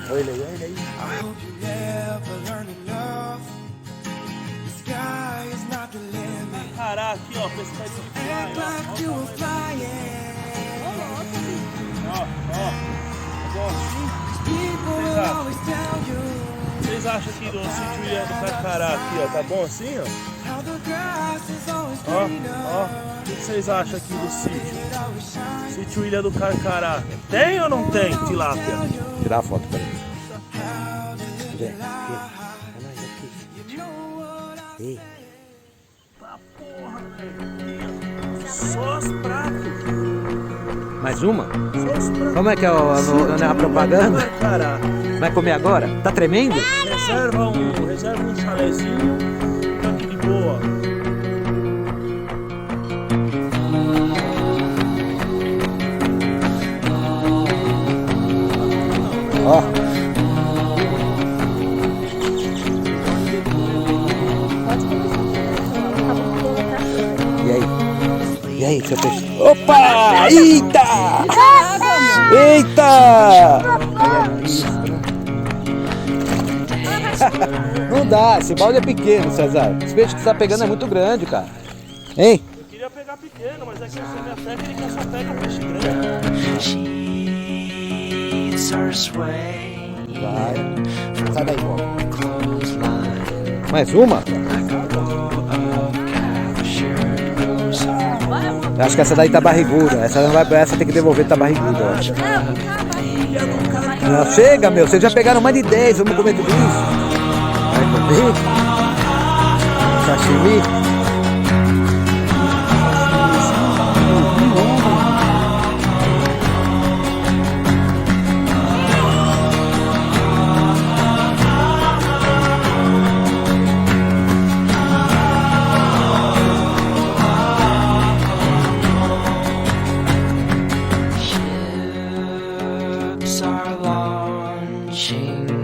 Olha ele aí. Cará aqui, ó, pescaria. Vocês acham que no sítio Ilha do Carcará aqui, ó, tá bom assim, ó? Ó. O que vocês acham aqui do sítio? Sítio Ilha do Carcará. Tem ou não tem tilápia? Tirar a foto pra mim. Ei. Tá porra, velho. Só os pratos. Mais uma? Só os pratos. Como é que é a propaganda? Cará. Vai comer agora? Tá tremendo? Reserva um chalézinho. Fique de boa. Ó. E aí, seu peixe? Opa! Eita! Eita! Não dá, esse balde é pequeno, César. Esse peixe que você tá pegando é muito grande, cara. Hein? Eu queria pegar pequeno, mas aqui essa minha técnica só pega peixe grande. Vai. Sai daí, pô. Mais uma? Eu acho que essa daí tá barriguda. Essa não vai, essa tem que devolver, tá barriguda, eu acho. Não, chega, meu. Vocês já pegaram mais de 10. Vamos comer tudo isso? Vai comer? Sashimi? Are launching